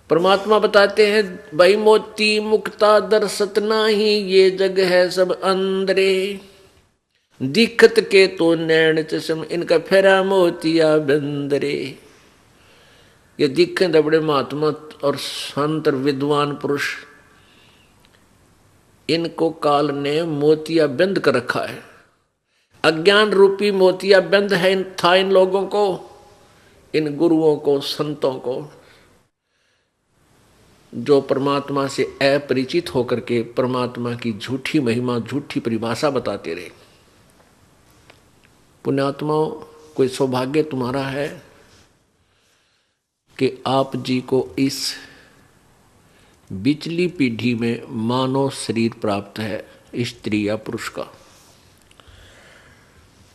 परमात्मा बताते हैं भाई मोती मुक्ता दर्शत नाही, ये जग है सब अंदरे। दिखत के तो नैन चश्म, इनका फेरा मोतिया बंदरे। ये दिखे तो बड़े महात्मा और संत विद्वान पुरुष, इनको काल ने मोतिया बंद कर रखा है। अज्ञान रूपी मोतिया बंद है था इन लोगों को, इन गुरुओं को, संतों को, जो परमात्मा से अपरिचित होकर के परमात्मा की झूठी महिमा, झूठी परिभाषा बताते रहे। पुण्यात्माओं, कोई सौभाग्य तुम्हारा है कि आप जी को इस बिचली पीढ़ी में मानव शरीर प्राप्त है, स्त्री या पुरुष का।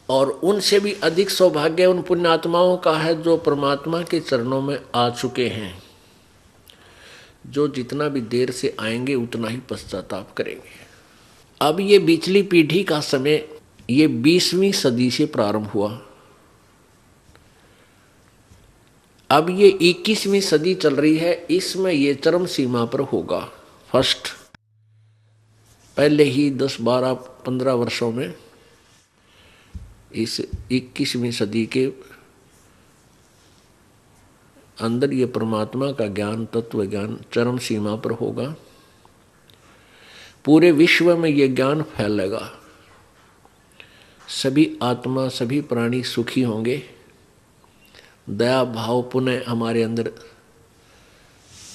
और उनसे भी अधिक सौभाग्य उन पुण्यात्माओं का है जो परमात्मा के चरणों में आ चुके हैं, जो जितना भी देर से आएंगे उतना ही पश्चाताप करेंगे। अब ये बिचली पीढ़ी का समय ये 20वीं सदी से प्रारंभ हुआ। अब ये 21वीं सदी चल रही है, इसमें ये चरम सीमा पर होगा। फर्स्ट पहले ही 10, 12, 15 वर्षों में इस 21वीं सदी के अंदर ये परमात्मा का ज्ञान, तत्व ज्ञान चरम सीमा पर होगा। पूरे विश्व में ये ज्ञान फैलेगा, सभी आत्मा, सभी प्राणी सुखी होंगे, दया भाव पुनः हमारे अंदर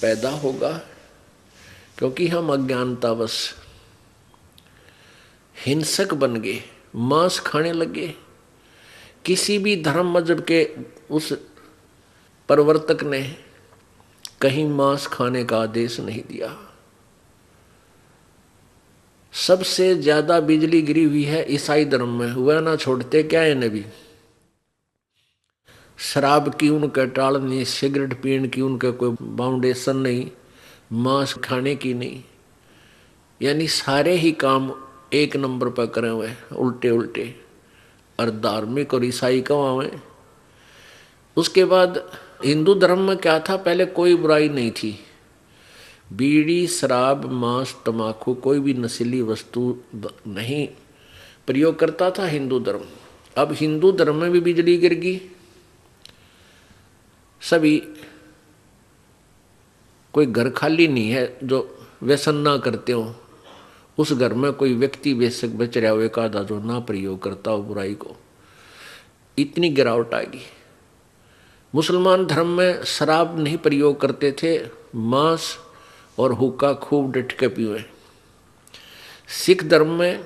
पैदा होगा। क्योंकि हम अज्ञानतावश हिंसक बन गए, मांस खाने लगे। किसी भी धर्म मजहब के उस प्रवर्तक ने कहीं मांस खाने का आदेश नहीं दिया। सबसे ज्यादा बिजली गिरी हुई है ईसाई धर्म में, हुआ ना छोड़ते क्या है नबी। शराब की उनके टाल नहीं, सिगरेट पीने की उनके कोई बाउंडेशन नहीं, मांस खाने की नहीं, यानी सारे ही काम एक नंबर पर करे हुए उल्टे उल्टे। और धार्मिक और ईसाई कमावे। उसके बाद हिंदू धर्म में क्या था, पहले कोई बुराई नहीं थी। बीड़ी, शराब, मांस, तमाकू, कोई भी नशीली वस्तु नहीं प्रयोग करता था हिंदू धर्म। अब हिंदू धर्म में भी बिजली गिर गई। सभी, कोई घर खाली नहीं है जो व्यसन ना करते हो। उस घर में कोई व्यक्ति बेशक बच रहा हो एक आधा जो ना प्रयोग करता हो बुराई को। इतनी गिरावट आ गई। मुसलमान धर्म में शराब नहीं प्रयोग करते थे, मांस और हुक्का खूब डट के पीवे। सिख धर्म में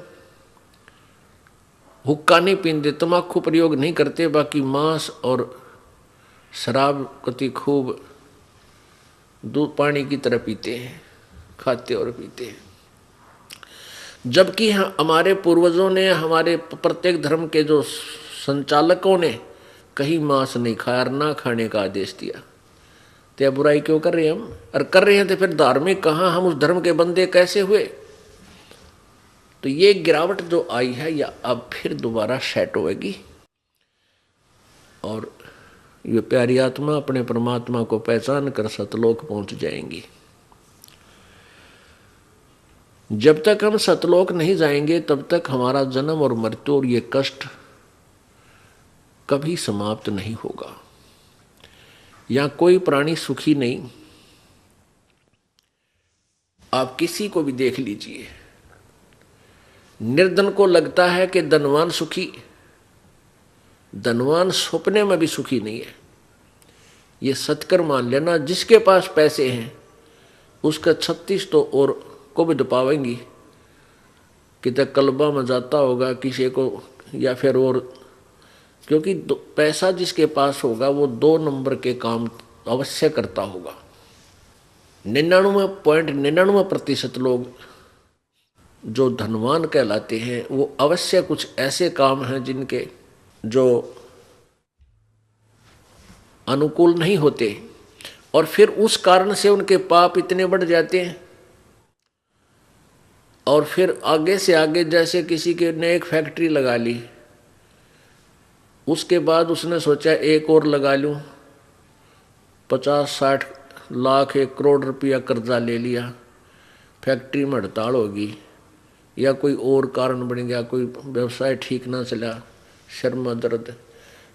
हुक्का नहीं पीते, तम्बाकू प्रयोग नहीं करते, बाकी मांस और शराब कति खूब दूध पानी की तरह पीते हैं, खाते और पीते हैं। जबकि हमारे पूर्वजों ने, हमारे प्रत्येक धर्म के जो संचालकों ने कहीं मांस नहीं खाया और ना खाने का आदेश दिया। तो यह बुराई क्यों कर रहे हैं हम? और कर रहे हैं तो फिर धार्मिक कहाँ, हम उस धर्म के बंदे कैसे हुए? तो ये गिरावट जो आई है या अब फिर दोबारा सेट होगी और ये प्यारी आत्मा अपने परमात्मा को पहचान कर सतलोक पहुंच जाएंगी। जब तक हम सतलोक नहीं जाएंगे तब तक हमारा जन्म और मृत्यु और ये कष्ट कभी समाप्त नहीं होगा। यहाँ कोई प्राणी सुखी नहीं। आप किसी को भी देख लीजिए, निर्धन को लगता है कि धनवान सुखी, धनवान सपने में भी सुखी नहीं है। ये सत्कर मान लेना, जिसके पास पैसे हैं उसका 36 तो और को भी दबावेंगी कि तक कल्बा में जाता होगा किसी को, या फिर और, क्योंकि पैसा जिसके पास होगा वो 2 नंबर के काम अवश्य करता होगा। 99.99% लोग जो धनवान कहलाते हैं वो अवश्य कुछ ऐसे काम हैं जिनके जो अनुकूल नहीं होते, और फिर उस कारण से उनके पाप इतने बढ़ जाते हैं। और फिर आगे से आगे, जैसे किसी के ने एक फैक्ट्री लगा ली, उसके बाद उसने सोचा एक और लगा लूं, 50-60 लाख 1 करोड़ रुपया कर्जा ले लिया, फैक्ट्री में हड़ताल होगी या कोई और कारण बन गया, कोई व्यवसाय ठीक ना चला, सिर में दर्द,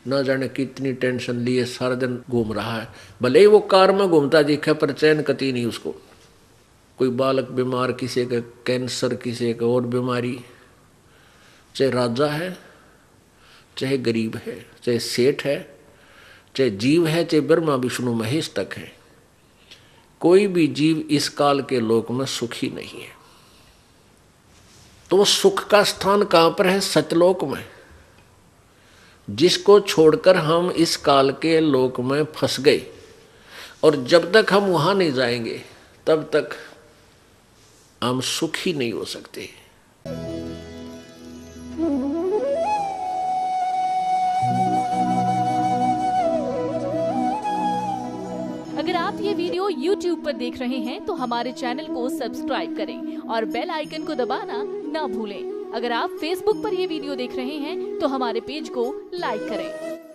ना जाने कितनी टेंशन लिए सारा दिन घूम रहा है, भले ही वो कार में घूमता दिखे पर चैन कती नहीं उसको। कोई बालक बीमार, किसी का कैंसर, किसी का और बीमारी, चाहे राजा है चाहे गरीब है, चाहे सेठ है, चाहे जीव है, चाहे ब्रह्मा विष्णु महेश तक है, कोई भी जीव इस काल के लोक में सुखी नहीं है। तो सुख का स्थान कहां पर है? सतलोक में, जिसको छोड़कर हम इस काल के लोक में फंस गए। और जब तक हम वहां नहीं जाएंगे तब तक हम सुखी नहीं हो सकते। अगर आप ये वीडियो YouTube पर देख रहे हैं तो हमारे चैनल को सब्सक्राइब करें और बेल आइकन को दबाना ना भूलें। अगर आप Facebook पर ये वीडियो देख रहे हैं तो हमारे पेज को लाइक करें।